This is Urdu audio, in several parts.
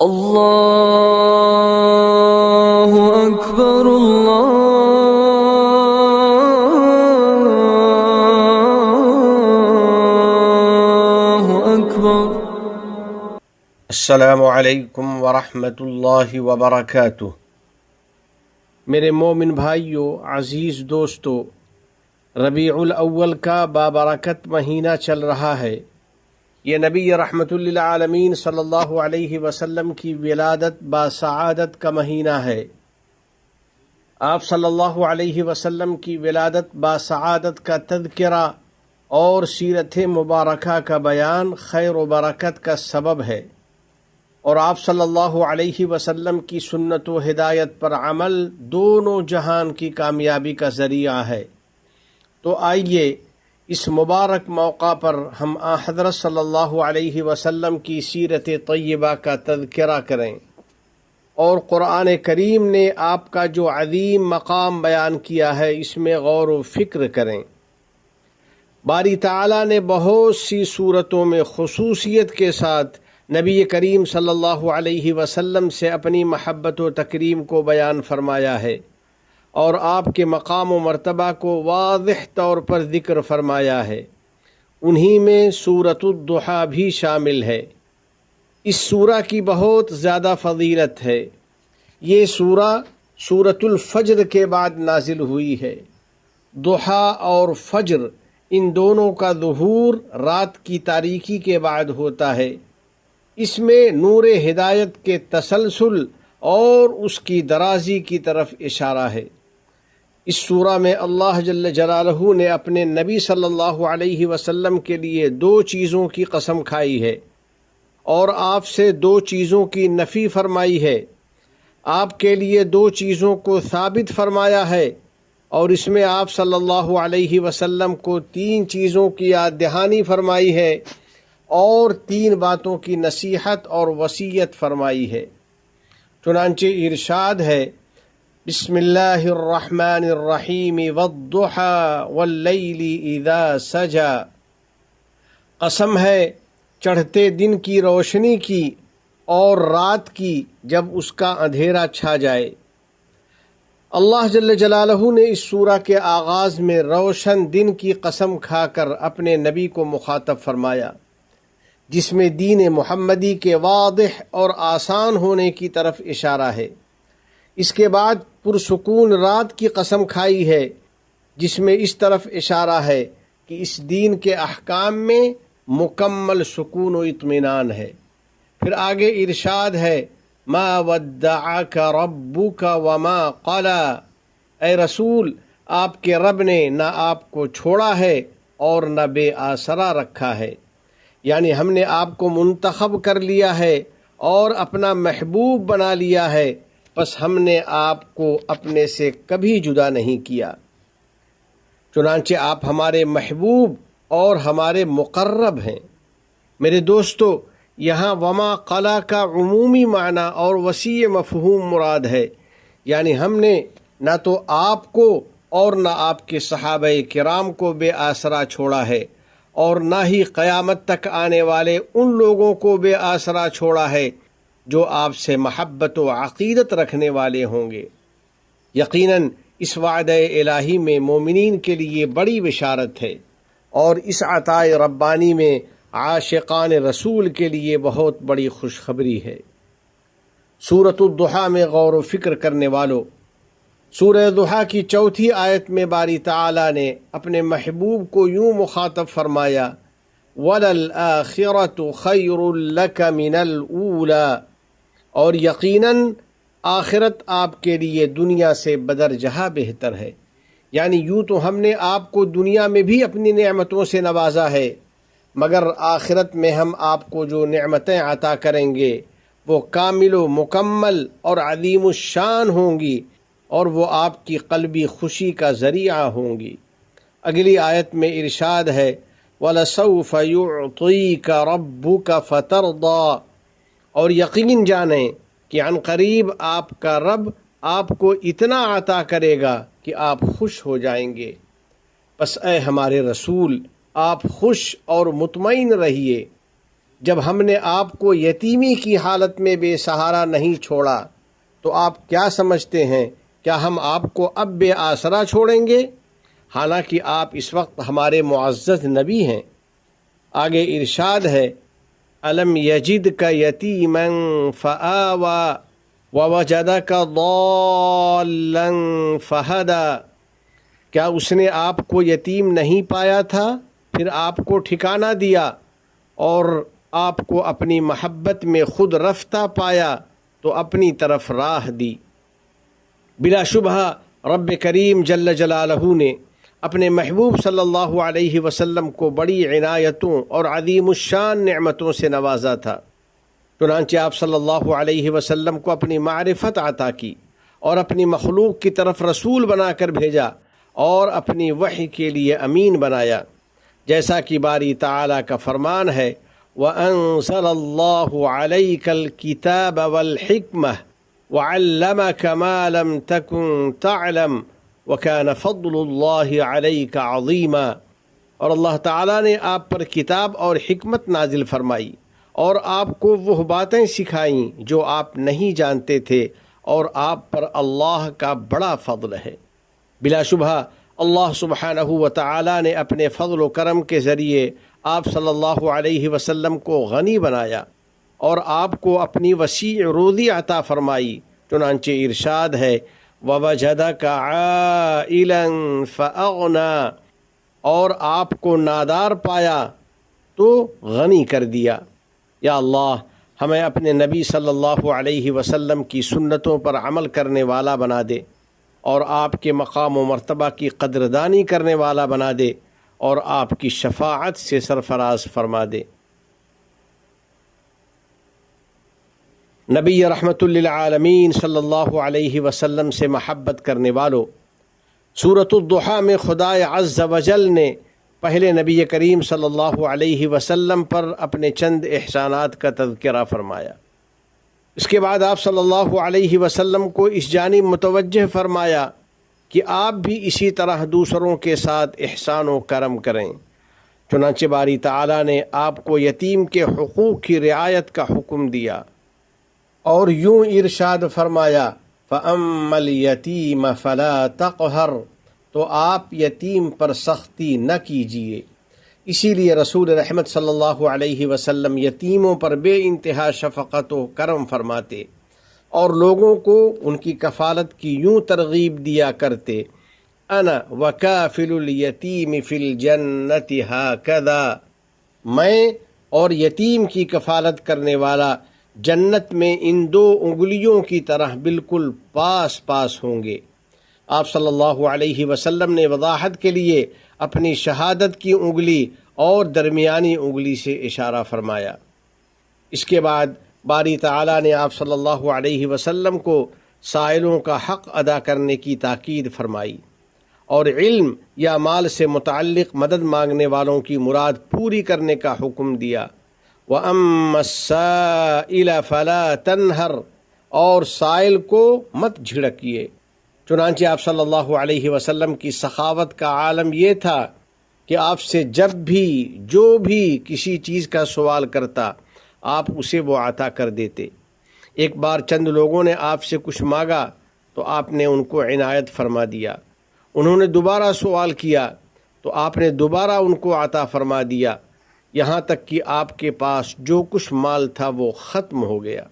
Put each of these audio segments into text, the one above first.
اللہ اکبر اللہ اکبر۔ السلام علیکم ورحمۃ اللہ وبرکاتہ۔ میرے مومن بھائیوں، عزیز دوستو، ربیع الاول کا بابرکت مہینہ چل رہا ہے۔ یہ نبی رحمت للعالمین صلی اللہ علیہ وسلم کی ولادت باسعادت کا مہینہ ہے۔ آپ صلی اللہ علیہ وسلم کی ولادت باسعادت کا تذکرہ اور سیرت مبارکہ کا بیان خیر و برکت کا سبب ہے، اور آپ صلی اللہ علیہ وسلم کی سنت و ہدایت پر عمل دونوں جہان کی کامیابی کا ذریعہ ہے۔ تو آئیے اس مبارک موقع پر ہم حضرت صلی اللہ علیہ وسلم کی سیرت طیبہ کا تذکرہ کریں، اور قرآن کریم نے آپ کا جو عظیم مقام بیان کیا ہے اس میں غور و فکر کریں۔ باری تعالیٰ نے بہت سی صورتوں میں خصوصیت کے ساتھ نبی کریم صلی اللہ علیہ وسلم سے اپنی محبت و تکریم کو بیان فرمایا ہے، اور آپ کے مقام و مرتبہ کو واضح طور پر ذکر فرمایا ہے۔ انہی میں سورۃ الضحیٰ بھی شامل ہے۔ اس سورہ کی بہت زیادہ فضیلت ہے۔ یہ سورہ سورۃ الفجر کے بعد نازل ہوئی ہے۔ ضحیٰ اور فجر، ان دونوں کا ظہور رات کی تاریکی کے بعد ہوتا ہے۔ اس میں نور ہدایت کے تسلسل اور اس کی درازی کی طرف اشارہ ہے۔ اس سورہ میں اللہ جل جلالہ نے اپنے نبی صلی اللہ علیہ وسلم کے لیے دو چیزوں کی قسم کھائی ہے، اور آپ سے دو چیزوں کی نفی فرمائی ہے۔ آپ کے لیے دو چیزوں کو ثابت فرمایا ہے، اور اس میں آپ صلی اللہ علیہ وسلم کو تین چیزوں کی یاد دہانی فرمائی ہے، اور تین باتوں کی نصیحت اور وصیت فرمائی ہے۔ چنانچہ ارشاد ہے، بسم اللہ الرحمن الرحیم والضحی واللیل اذا سجا۔ قسم ہے چڑھتے دن کی روشنی کی اور رات کی جب اس کا اندھیرا چھا جائے۔ اللہ جل جلالہ نے اس سورہ کے آغاز میں روشن دن کی قسم کھا کر اپنے نبی کو مخاطب فرمایا، جس میں دین محمدی کے واضح اور آسان ہونے کی طرف اشارہ ہے۔ اس کے بعد پرسکون رات کی قسم کھائی ہے، جس میں اس طرف اشارہ ہے کہ اس دین کے احکام میں مکمل سکون و اطمینان ہے۔ پھر آگے ارشاد ہے، ما ودعک ربک وما قلی۔ اے رسول، آپ کے رب نے نہ آپ کو چھوڑا ہے اور نہ بے آسرا رکھا ہے، یعنی ہم نے آپ کو منتخب کر لیا ہے اور اپنا محبوب بنا لیا ہے، بس ہم نے آپ کو اپنے سے کبھی جدا نہیں کیا۔ چنانچہ آپ ہمارے محبوب اور ہمارے مقرب ہیں۔ میرے دوستو، یہاں وما قلا کا عمومی معنی اور وسیع مفہوم مراد ہے، یعنی ہم نے نہ تو آپ کو اور نہ آپ کے صحابہ کرام کو بے آسرا چھوڑا ہے، اور نہ ہی قیامت تک آنے والے ان لوگوں کو بے آسرا چھوڑا ہے جو آپ سے محبت و عقیدت رکھنے والے ہوں گے۔ یقیناً اس وعدہ الہی میں مومنین کے لیے بڑی بشارت ہے، اور اس عطاء ربانی میں عاشقان رسول کے لیے بہت بڑی خوشخبری ہے۔ سورۃ الضحیٰ میں غور و فکر کرنے والوں، سورہ ضحیٰ کی چوتھی آیت میں باری تعالیٰ نے اپنے محبوب کو یوں مخاطب فرمایا، وَلَلْآخِرَةُ خَيْرٌ لَكَ مِنَ الْأُولَى۔ اور یقیناً آخرت آپ کے لیے دنیا سے بدرجہ بہتر ہے، یعنی یوں تو ہم نے آپ کو دنیا میں بھی اپنی نعمتوں سے نوازا ہے، مگر آخرت میں ہم آپ کو جو نعمتیں عطا کریں گے وہ کامل و مکمل اور عظیم الشان ہوں گی، اور وہ آپ کی قلبی خوشی کا ذریعہ ہوں گی۔ اگلی آیت میں ارشاد ہے، وَلَسَوْفَ يُعْطِيكَ رَبُّكَ فَتَرْضَى۔ اور یقین جانیں کہ عن قریب آپ کا رب آپ کو اتنا عطا کرے گا کہ آپ خوش ہو جائیں گے۔ پس اے ہمارے رسول، آپ خوش اور مطمئن رہیے۔ جب ہم نے آپ کو یتیمی کی حالت میں بے سہارا نہیں چھوڑا تو آپ کیا سمجھتے ہیں کیا ہم آپ کو اب بے آسرا چھوڑیں گے؟ حالانکہ آپ اس وقت ہمارے معزز نبی ہیں۔ آگے ارشاد ہے الم یجد کا یتیما فآوا ووجدک ضالا فہدا، کیا اس نے آپ کو یتیم نہیں پایا تھا پھر آپ کو ٹھکانہ دیا اور آپ کو اپنی محبت میں خود رفتہ پایا تو اپنی طرف راہ دی۔ بلا شبہ رب کریم جل جلالہ نے اپنے محبوب صلی اللہ علیہ وسلم کو بڑی عنایتوں اور عظیم الشان نعمتوں سے نوازا تھا۔ چنانچہ آپ صلی اللہ علیہ وسلم کو اپنی معرفت عطا کی اور اپنی مخلوق کی طرف رسول بنا کر بھیجا اور اپنی وحی کے لیے امین بنایا، جیسا کہ باری تعالیٰ کا فرمان ہے وَأَنزَلَ اللَّهُ عَلَيْكَ الْكِتَابَ وَالْحِكْمَةَ وَعَلَّمَكَ مَا لَمْ تَكُنْ تَعْلَمْ وَكَانَ فَضْلُ اللَّهِ عَلَيْكَ عَظِيمًا، اور اللہ تعالیٰ نے آپ پر کتاب اور حکمت نازل فرمائی اور آپ کو وہ باتیں سکھائیں جو آپ نہیں جانتے تھے، اور آپ پر اللہ کا بڑا فضل ہے۔ بلا شبہ اللہ سبحانہ و تعالیٰ نے اپنے فضل و کرم کے ذریعے آپ صلی اللہ علیہ وسلم کو غنی بنایا اور آپ کو اپنی وسیع روزی عطا فرمائی۔ چنانچہ ارشاد ہے وَوَجَدَكَ عَائِلًا فَأَغْنَى، اور آپ کو نادار پایا تو غنی کر دیا۔ یا اللہ ہمیں اپنے نبی صلی اللہ علیہ وسلم کی سنتوں پر عمل کرنے والا بنا دے اور آپ کے مقام و مرتبہ کی قدردانی کرنے والا بنا دے اور آپ کی شفاعت سے سرفراز فرما دے۔ نبی رحمت للعالمین صلی اللہ علیہ وسلم سے محبت کرنے والوں، سورۃ الضحیٰ میں خدا عز و جل نے پہلے نبی کریم صلی اللہ علیہ وسلم پر اپنے چند احسانات کا تذکرہ فرمایا۔ اس کے بعد آپ صلی اللہ علیہ وسلم کو اس جانب متوجہ فرمایا کہ آپ بھی اسی طرح دوسروں کے ساتھ احسان و کرم کریں۔ چنانچہ باری تعالیٰ نے آپ کو یتیم کے حقوق کی رعایت کا حکم دیا اور یوں ارشاد فرمایا فَأَمَّا الْيَتِيمَ فَلَا تَقْهَرْ، تو آپ یتیم پر سختی نہ کیجیے۔ اسی لیے رسول رحمت صلی اللہ علیہ وسلم یتیموں پر بے انتہا شفقت و کرم فرماتے اور لوگوں کو ان کی کفالت کی یوں ترغیب دیا کرتے انا وکافل الیتیم فی الجنت ہاکذا، میں اور یتیم کی کفالت کرنے والا جنت میں ان دو انگلیوں کی طرح بالکل پاس پاس ہوں گے۔ آپ صلی اللہ علیہ وسلم نے وضاحت کے لیے اپنی شہادت کی انگلی اور درمیانی انگلی سے اشارہ فرمایا۔ اس کے بعد باری تعالیٰ نے آپ صلی اللہ علیہ وسلم کو سائلوں کا حق ادا کرنے کی تاکید فرمائی اور علم یا مال سے متعلق مدد مانگنے والوں کی مراد پوری کرنے کا حکم دیا۔ وَأَمَّا السَّائِلَ فَلَا تَنْهَرْ، اور سائل کو مت جھڑکیے۔ چنانچہ آپ صلی اللہ علیہ وسلم کی سخاوت کا عالم یہ تھا کہ آپ سے جب بھی جو بھی کسی چیز کا سوال کرتا آپ اسے وہ عطا کر دیتے۔ ایک بار چند لوگوں نے آپ سے کچھ مانگا تو آپ نے ان کو عنایت فرما دیا۔ انہوں نے دوبارہ سوال کیا تو آپ نے دوبارہ ان کو عطا فرما دیا، یہاں تک کہ آپ کے پاس جو کچھ مال تھا وہ ختم ہو گیا۔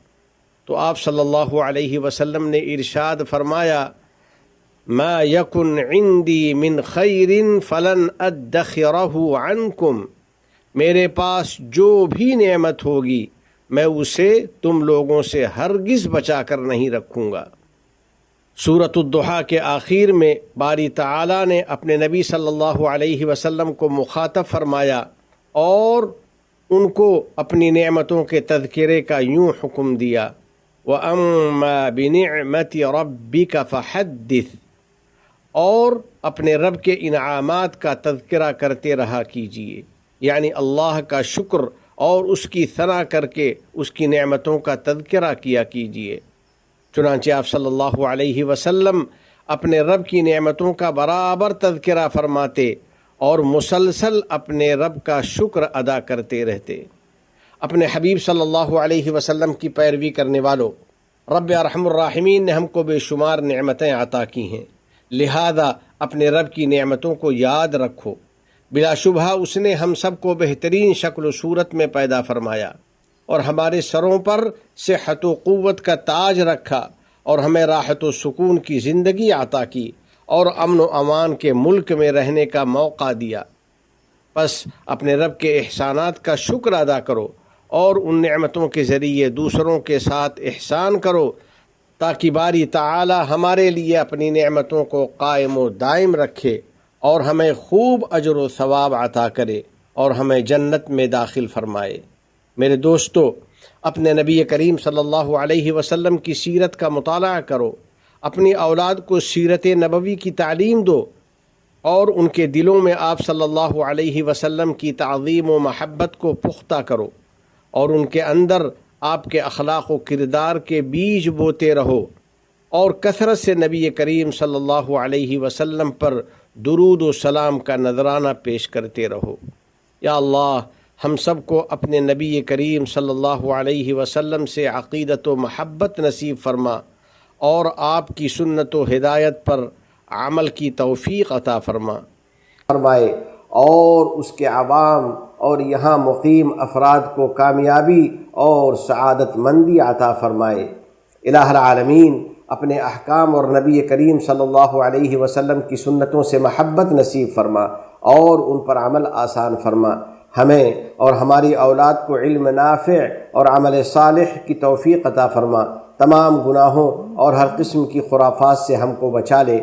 تو آپ صلی اللہ علیہ وسلم نے ارشاد فرمایا ما یکن عندی من خیر فلن ادخرہ عنکم، میرے پاس جو بھی نعمت ہوگی میں اسے تم لوگوں سے ہرگز بچا کر نہیں رکھوں گا۔ سورۃ الضحیٰ کے آخر میں باری تعالیٰ نے اپنے نبی صلی اللہ علیہ وسلم کو مخاطب فرمایا اور ان کو اپنی نعمتوں کے تذکرے کا یوں حکم دیا وَأَمَّا بِنِعْمَةِ رَبِّكَ فَحَدِّثْ، اور اپنے رب کے انعامات کا تذکرہ کرتے رہا کیجیے، یعنی اللہ کا شکر اور اس کی ثنا کر کے اس کی نعمتوں کا تذکرہ کیا کیجیے۔ چنانچہ آپ صلی اللہ علیہ وسلم اپنے رب کی نعمتوں کا برابر تذکرہ فرماتے اور مسلسل اپنے رب کا شکر ادا کرتے رہتے۔ اپنے حبیب صلی اللہ علیہ وسلم کی پیروی کرنے والوں، رب ارحم الراحمین نے ہم کو بے شمار نعمتیں عطا کی ہیں، لہذا اپنے رب کی نعمتوں کو یاد رکھو۔ بلا شبہ اس نے ہم سب کو بہترین شکل و صورت میں پیدا فرمایا اور ہمارے سروں پر صحت و قوت کا تاج رکھا اور ہمیں راحت و سکون کی زندگی عطا کی اور امن و امان کے ملک میں رہنے کا موقع دیا۔ بس اپنے رب کے احسانات کا شکر ادا کرو اور ان نعمتوں کے ذریعے دوسروں کے ساتھ احسان کرو تاکہ باری تعالی ہمارے لیے اپنی نعمتوں کو قائم و دائم رکھے اور ہمیں خوب اجر و ثواب عطا کرے اور ہمیں جنت میں داخل فرمائے۔ میرے دوستو، اپنے نبی کریم صلی اللہ علیہ وسلم کی سیرت کا مطالعہ کرو، اپنی اولاد کو سیرت نبوی کی تعلیم دو اور ان کے دلوں میں آپ صلی اللہ علیہ وسلم کی تعظیم و محبت کو پختہ کرو اور ان کے اندر آپ کے اخلاق و کردار کے بیج بوتے رہو اور کثرت سے نبی کریم صلی اللہ علیہ وسلم پر درود و سلام کا نذرانہ پیش کرتے رہو۔ یا اللہ، ہم سب کو اپنے نبی کریم صلی اللہ علیہ وسلم سے عقیدت و محبت نصیب فرما اور آپ کی سنت و ہدایت پر عمل کی توفیق عطا فرمائے اور اس کے عوام اور یہاں مقیم افراد کو کامیابی اور سعادت مندی عطا فرمائے۔ الہ العالمین اپنے احکام اور نبی کریم صلی اللہ علیہ وسلم کی سنتوں سے محبت نصیب فرما اور ان پر عمل آسان فرما۔ ہمیں اور ہماری اولاد کو علم نافع اور عمل صالح کی توفیق عطا فرما۔ تمام گناہوں اور ہر قسم کی خرافات سے ہم کو بچا لے۔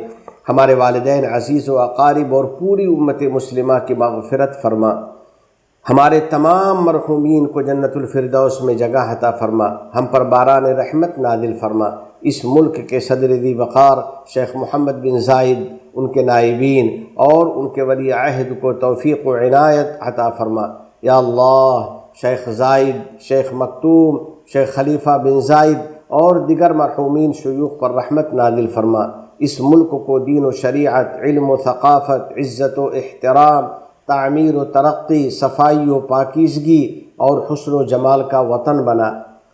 ہمارے والدین، عزیز و اقارب اور پوری امت مسلمہ کی مغفرت فرما۔ ہمارے تمام مرحومین کو جنت الفردوس میں جگہ عطا فرما۔ ہم پر باران رحمت نازل فرما۔ اس ملک کے صدر ذی وقار شیخ محمد بن زائد، ان کے نائبین اور ان کے ولی عہد کو توفیق و عنایت عطا فرما۔ یا اللہ، شیخ زائد، شیخ مکتوم، شیخ خلیفہ بن زائد اور دیگر مرحومین شیوخ پر رحمت نازل فرما۔ اس ملک کو دین و شریعت، علم و ثقافت، عزت و احترام، تعمیر و ترقی، صفائی و پاکیزگی اور حسن و جمال کا وطن بنا۔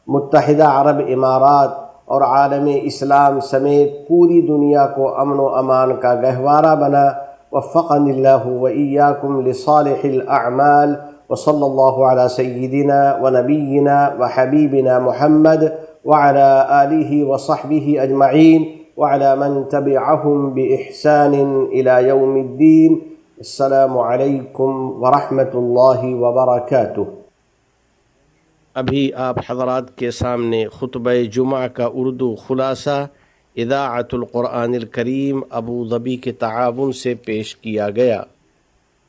متحدہ عرب امارات اور عالم اسلام سمیت پوری دنیا کو امن و امان کا گہوارہ بنا۔ وفقنی اللہ و ایاکم لصالح الاعمال، وصلی اللہ علی سیدنا و نبینا و حبیبنا محمد وعلی آلہ وصحبہ اجمعین وعلی من تبعہم بإحسان الی یوم الدین۔ السلام علیکم ورحمۃ اللہ وبرکاتہ۔ ابھی آپ حضرات کے سامنے خطبہ جمعہ کا اردو خلاصہ اذاعۃ القرآن الکریم ابوظبی کے تعاون سے پیش کیا گیا۔